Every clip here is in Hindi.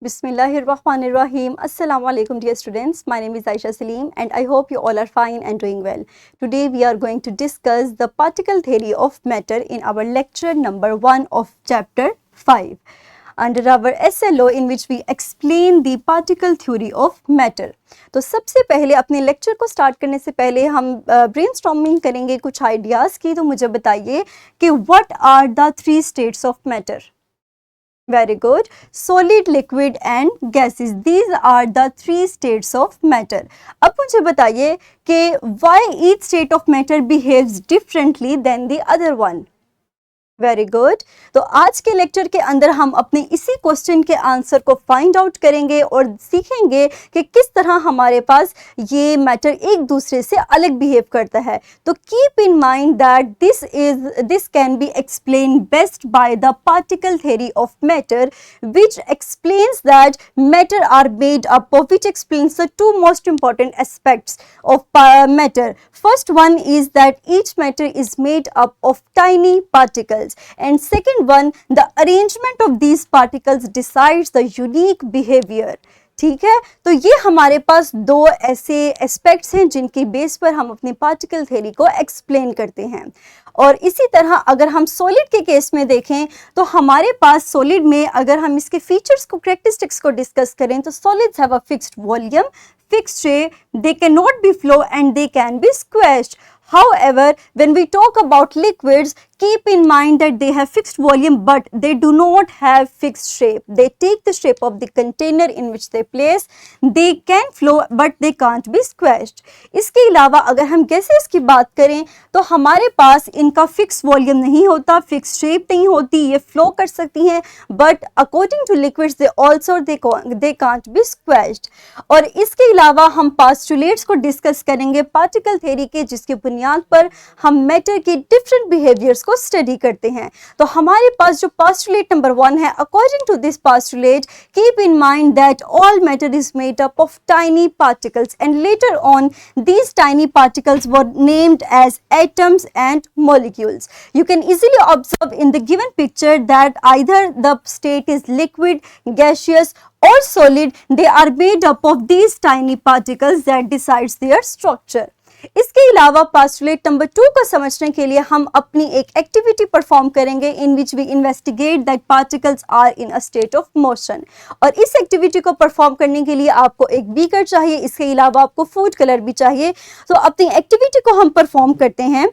Bismillahirrahmanirrahim. Assalamu alaikum dear students. My name is Aisha Salim and I hope you all are fine and doing well. Today we are going to discuss the particle theory of matter in our lecture number 1 of chapter 5 under our SLO in which we explain the particle theory of matter. तो सबसे पहले अपने लेक्चर को स्टार्ट करने से पहले हम ब्रेनस्टॉर्मिंग करेंगे कुछ आइडियाज़ की। तो मुझे बताइए कि what are the 3 states of matter. Very good. Solid, liquid and gases. These are the 3 states of matter. अब मुझे बताइए कि why each state of matter behaves differently than the other one. Very good. तो आज के लेक्चर के अंदर हम अपने इसी क्वेश्चन के आंसर को फाइंड आउट करेंगे और सीखेंगे कि किस तरह हमारे पास ये मैटर एक दूसरे से अलग बिहेव करता है। तो keep in mind that this can be explain best by the particle theory of matter which explains that matter are made up of, which explains the 2 most important aspects of matter. First one is that each matter is made up of tiny particles. And second one, the arrangement of these particles decides the unique behavior. ठीक है, तो ये हमारे पास 2 ऐसे एस्पेक्ट्स हैं जिनकी बेस पर हम अपनी पार्टिकल थ्योरी को एक्सप्लेन करते हैं। और इसी तरह अगर हम सॉलिड के केस में देखें तो हमारे पास सॉलिड में अगर हम इसके फीचर्स को, कैरेक्टरिस्टिक्स को डिस्कस करें तो solids have a fixed volume, fixed shape, they cannot be flow and they can be squashed. However, when we talk about liquids, keep in mind that they have fixed volume but they do not have fixed shape. They take the shape of the container in which they place. They can flow but they can't be squashed. इसके अलावा अगर हम gases की बात करें तो हमारे पास इनका fixed volume नहीं होता, fixed shape नहीं होती, ये flow कर सकती हैं but according to liquids they can't be squashed. और इसके अलावा हम postulates को डिस्कस करेंगे पार्टिकल थ्योरी के, जिसके बुनियाद पर हम मैटर की डिफरेंट बिहेवियर्स को स्टडी करते हैं। तो हमारे पास जो postulate नंबर 1 है, according to this postulate, keep in mind that all matter is made up of tiny particles and later on these tiny particles were named as atoms and molecules. You can easily observe in the given picture that either the state is liquid, gaseous or solid. They are made up of these tiny particles that decides their structure. इसके अलावा postulate नंबर 2 को समझने के लिए हम अपनी एक एक्टिविटी परफॉर्म करेंगे in which we investigate that particles are in a state of motion. और इस एक्टिविटी को परफॉर्म करने के लिए आपको एक बीकर चाहिए, इसके अलावा आपको फूड कलर भी चाहिए। तो अपनी एक्टिविटी को हम परफॉर्म करते हैं।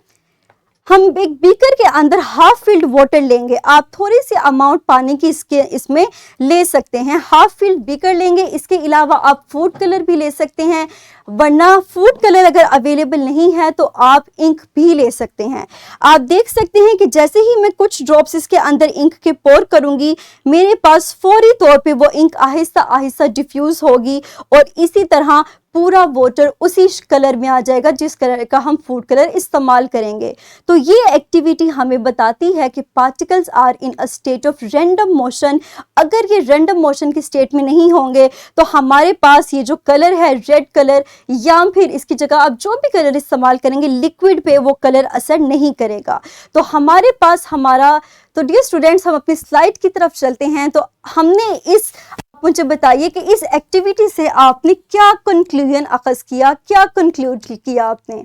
हम एक बीकर के अंदर हाफ फिल्ड वाटर लेंगे। आप थोड़ी सी अमाउंट पानी की इसमें ले सकते हैं। हाफ फिल्ड बीकर लेंगे, इसके अलावा आप फूड कलर भी ले सकते हैं, वरना फूड कलर अगर अवेलेबल नहीं है तो आप इंक भी ले सकते हैं। आप देख सकते हैं कि जैसे ही मैं कुछ ड्रॉप्स इसके अंदर इंक के पोर करूंगी, मेरे पास फौरी तौर पे वो इंक आहिस्ता आहिस्ता डिफ्यूज होगी और इसी तरह पूरा वाटर उसी कलर में आ जाएगा जिस कलर का हम फूड कलर इस्तेमाल करेंगे। तो ये एक्टिविटी हमें बताती है कि particles are in a state of random motion. अगर ये रैंडम मोशन की स्टेट में नहीं होंगे तो हमारे पास ये जो कलर है रेड कलर, या फिर इसकी जगह आप जो भी कलर इस्तेमाल करेंगे लिक्विड पे वो कलर असर नहीं करेगा। तो हमारे पास तो डियर स्टूडेंट्स, हम अपनी स्लाइड की तरफ चलते हैं। तो हमने मुझे बताइए कि इस एक्टिविटी से आपने क्या कंक्लूजन अखज़ किया, क्या कंक्लूड किया आपने।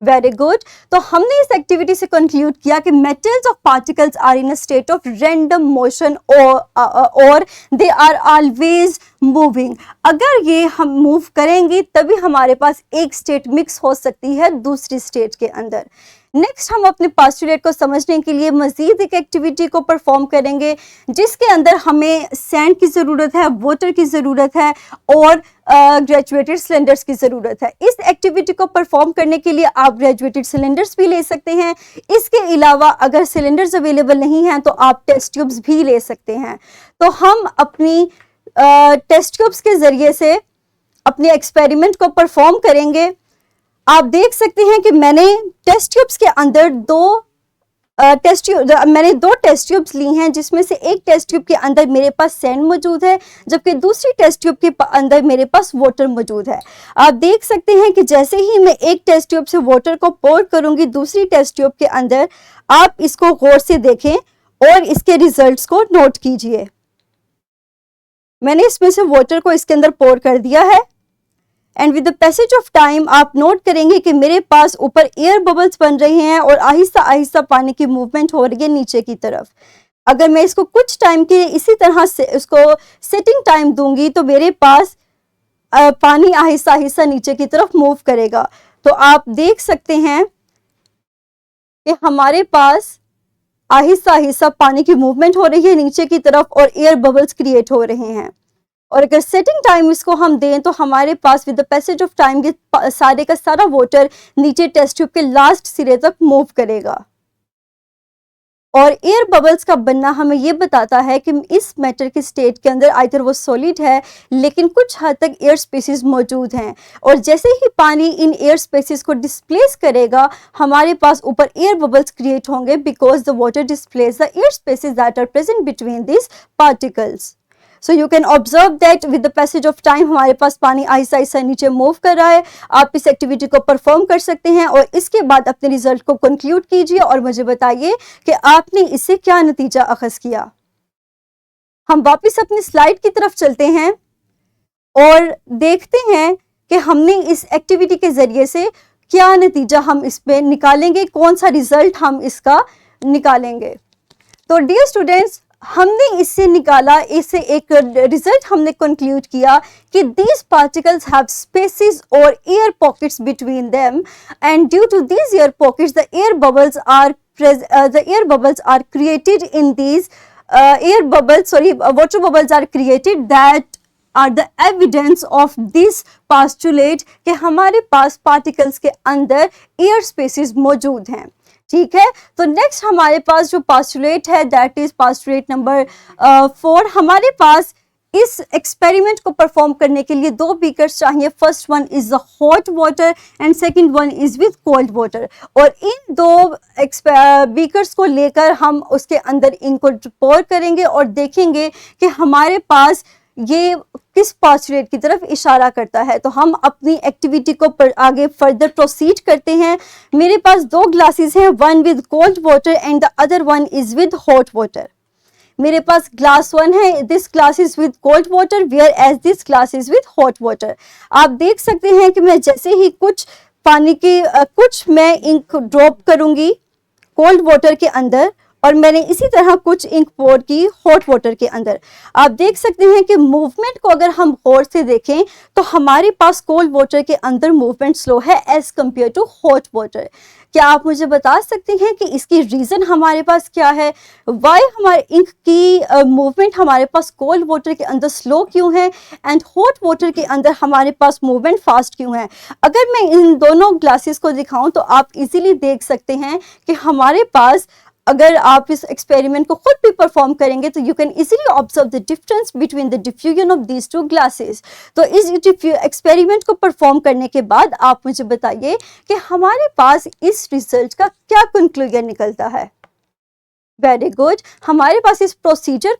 Very good. तो हमने इस एक्टिविटी से कंक्लूड किया कि metals of particles are in a state of random motion और दे आर ऑलवेज मूविंग। अगर ये हम मूव करेंगे तभी हमारे पास एक स्टेट मिक्स हो सकती है दूसरी स्टेट के अंदर। नेक्स्ट हम अपने postulate को समझने के लिए मजीद एक एक्टिविटी को परफॉर्म करेंगे जिसके अंदर हमें सैंड की ज़रूरत है, वाटर की ज़रूरत है और ग्रेजुएटेड सिलेंडर्स की ज़रूरत है। इस एक्टिविटी को परफॉर्म करने के लिए आप ग्रेजुएटेड सिलेंडर्स भी ले सकते हैं। इसके अलावा अगर सिलेंडर्स अवेलेबल नहीं हैं तो आप टेस्ट ट्यूब्स भी ले सकते हैं। तो हम अपनी टेस्ट ट्यूब्स के ज़रिए से अपने एक्सपेरिमेंट को परफॉर्म करेंगे। आप देख सकते हैं कि मैंने टेस्ट ट्यूब्स के अंदर दो टेस्ट ट्यूब्स ली हैं, जिसमें से एक टेस्ट ट्यूब के अंदर मेरे पास सैंड मौजूद है जबकि दूसरी टेस्ट ट्यूब के अंदर मेरे पास वाटर मौजूद है। आप देख सकते हैं कि जैसे ही मैं एक टेस्ट ट्यूब से वाटर को पोर करूंगी दूसरी टेस्ट ट्यूब के अंदर, आप इसको गौर से देखें और इसके रिजल्ट्स को नोट कीजिए। मैंने इसमें से वाटर को इसके अंदर पोर कर दिया है and with the passage of time आप नोट करेंगे कि मेरे पास ऊपर एयर बबल्स बन रहे हैं और आहिस्ता आहिस्ता पानी की मूवमेंट हो रही है नीचे की तरफ। अगर मैं इसको कुछ टाइम के इसी तरह से इसको सेटिंग टाइम दूंगी तो मेरे पास पानी आहिस्ता आहिस्ता नीचे की तरफ मूव करेगा। तो आप देख सकते हैं कि हमारे पास आहिस्ता आहिस्ता पानी की मूवमेंट हो रही है नीचे की तरफ और एयर बबल्स क्रिएट हो रहे हैं। और अगर सेटिंग टाइम इसको हम दें तो हमारे पास with the passage of time ये सारे का सारा वाटर नीचे टेस्ट ट्यूब के लास्ट सिरे तक मूव करेगा। और एयर बबल्स का बनना हमें ये बताता है कि इस मैटर की स्टेट के अंदर आइदर वो सॉलिड है लेकिन कुछ हद तक एयर स्पेसिस मौजूद हैं और जैसे ही पानी इन एयर स्पेसिस को डिस्प्लेस करेगा हमारे पास ऊपर एयर बबल्स क्रिएट होंगे because the water displace the air spaces that are present between this particles. So you can observe that with the passage of time हमारे पास पानी आहिस्ता आहिस्ता नीचे मूव कर रहा है। आप इस एक्टिविटी को परफॉर्म कर सकते हैं और इसके बाद अपने रिजल्ट को कंक्लूड कीजिए और मुझे बताइए कि आपने इससे क्या नतीजा अखज़ किया। हम वापस अपनी स्लाइड की तरफ चलते हैं और देखते हैं कि हमने इस एक्टिविटी के जरिए से क्या नतीजा हम इसमें निकालेंगे, कौन सा रिजल्ट हम इसका निकालेंगे। तो डियर स्टूडेंट्स, हमने इससे निकाला, इससे एक रिजल्ट हमने कंक्लूड किया कि these particles have spaces or air pockets between them and due to these air pockets the air bubbles are created in these water bubbles are created that are the evidence of this postulate कि हमारे पास particles के अंदर air spaces मौजूद हैं। ठीक है, तो नेक्स्ट हमारे पास जो पास्टुलेट है दैट इज पास्टुलेट नंबर 4। हमारे पास इस एक्सपेरिमेंट को परफॉर्म करने के लिए 2 बीकर्स चाहिए। First one is the hot water and second one is with cold water और इन 2 बीकर्स को लेकर हम उसके अंदर इनको पोर करेंगे और देखेंगे कि हमारे पास ये किस पास्टुलेट की तरफ इशारा करता है। तो हम अपनी एक्टिविटी को आगे फर्दर प्रोसीड करते हैं। मेरे पास 2 ग्लासेस हैं, one with cold water and the other one is with hot water. मेरे पास ग्लास 1 है, this glass is with cold water whereas this glass is with hot water. आप देख सकते हैं कि मैं जैसे ही कुछ पानी की कुछ मैं इंक ड्रॉप करूंगी कोल्ड वाटर के अंदर और मैंने इसी तरह कुछ इंक पोर की हॉट वाटर के अंदर। आप देख सकते हैं कि मूवमेंट को अगर हम गौर से देखें तो हमारे पास कोल्ड वाटर के अंदर मूवमेंट स्लो है as compare to hot water. क्या आप मुझे बता सकते हैं कि इसकी रीज़न हमारे पास क्या है, वाई हमारे इंक की मूवमेंट हमारे पास कोल्ड वाटर के अंदर स्लो क्यों है एंड हॉट वाटर के अंदर हमारे पास मूवमेंट फास्ट क्यों है। अगर मैं इन दोनों ग्लासेस को दिखाऊं तो आप इजीली देख सकते हैं कि हमारे पास, अगर आप इस एक्सपेरिमेंट को खुद भी परफॉर्म करेंगे तो you can easily observe the difference between the diffusion of these 2 glasses. तो इस एक्सपेरिमेंट को परफॉर्म करने के बाद आप मुझे बताइए कि हमारे पास इस रिजल्ट का क्या कंक्लूजन निकलता है। वेरी गुड, हमारे पास इस प्रोसीजर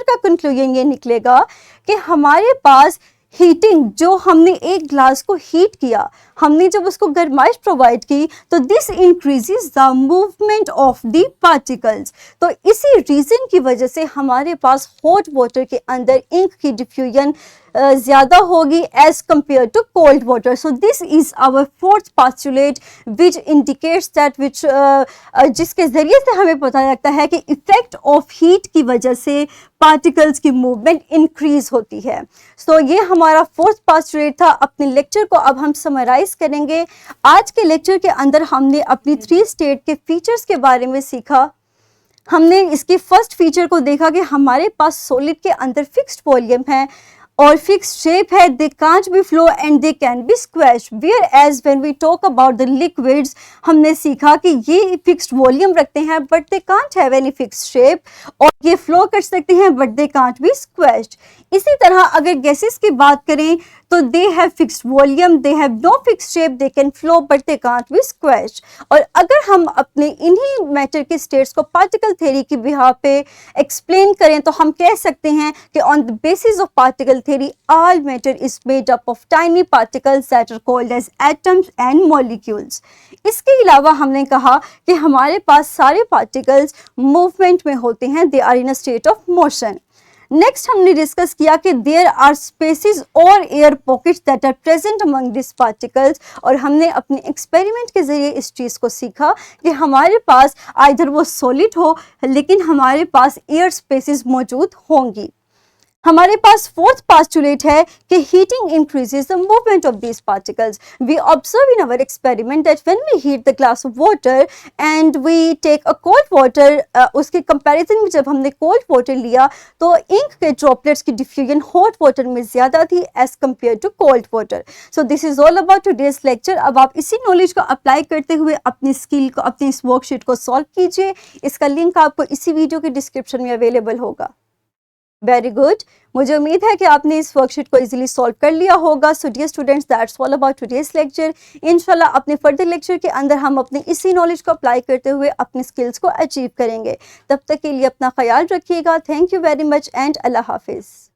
का कंक्लूजन ये निकलेगा कि हमारे पास हीटिंग, जो हमने एक ग्लास को हीट किया, हमने जब उसको गर्माइश प्रोवाइड की तो this increases the movement of the particles. तो इसी रीजन की वजह से हमारे पास हॉट वाटर के अंदर इंक की डिफ्यूजन ज़्यादा होगी as compare to cold water. So this is our 4th postulate which indicates that जिसके ज़रिए से हमें पता लगता है कि इफेक्ट ऑफ हीट की वजह से पार्टिकल्स की मूवमेंट इंक्रीज होती है। सो ये हमारा 4th postulate था। अपने लेक्चर को अब हम समराइज करेंगे। आज के लेक्चर के अंदर हमने अपनी 3 स्टेट के फीचर्स के बारे में सीखा। हमने इसकी फर्स्ट फीचर को देखा कि हमारे पास सॉलिड के अंदर फिक्स्ड वॉल्यूम है और फिक्स्ड शेप है, they can't be flow and they can be squashed, whereas when we talk about the liquids हमने सीखा कि ये फिक्स्ड वॉल्यूम रखते हैं but they can't have any fixed shape और ये फ्लो कर सकते हैं but they can't be squashed. इसी तरह अगर गैसेस की बात करें तो they have fixed volume, they have no fixed shape, they can flow but they can't be स्क्वैश्ड। और अगर हम अपने इन्हीं मैटर के स्टेट्स को पार्टिकल थ्योरी की बिहार पे एक्सप्लेन करें तो हम कह सकते हैं कि on the basis of particle theory all matter is made up of tiny particles that are called as atoms and molecules। इसके अलावा हमने कहा कि हमारे पास सारे पार्टिकल्स मूवमेंट में होते हैं, they are in a state of motion। Next हमने डिस्कस किया कि देयर आर स्पेसिस और air pockets that are present among this particles, और हमने अपने एक्सपेरिमेंट के जरिए इस चीज़ को सीखा कि हमारे पास आइदर वो सॉलिड हो लेकिन हमारे पास एयर स्पेसिस मौजूद होंगी। हमारे पास फोर्थ पास्टुलेट है कि heating increases the movement of these particles. We observe in our experiment that when we heat the glass of water and we take a cold water, उसके कंपैरिजन में जब हमने कोल्ड वाटर लिया तो इंक के ड्रॉपलेट्स की डिफ्यूजन हॉट वाटर में ज़्यादा थी as compare to cold water. So this is all about today's lecture. अब आप इसी नॉलेज को अप्लाई करते हुए अपनी स्किल को, अपनी इस वर्कशीट को सॉल्व कीजिए। इसका लिंक आपको इसी वीडियो के डिस्क्रिप्शन में अवेलेबल होगा। वेरी गुड, मुझे उम्मीद है कि आपने इस वर्कशीट को इजीली सॉल्व कर लिया होगा। So dear students, that's all about today's lecture. इंशाल्लाह अपने फर्दर लेक्चर के अंदर हम अपने इसी नॉलेज को अप्लाई करते हुए अपनी स्किल्स को अचीव करेंगे। तब तक के लिए अपना ख्याल रखिएगा। Thank you very much and अल्लाह हाफिज़।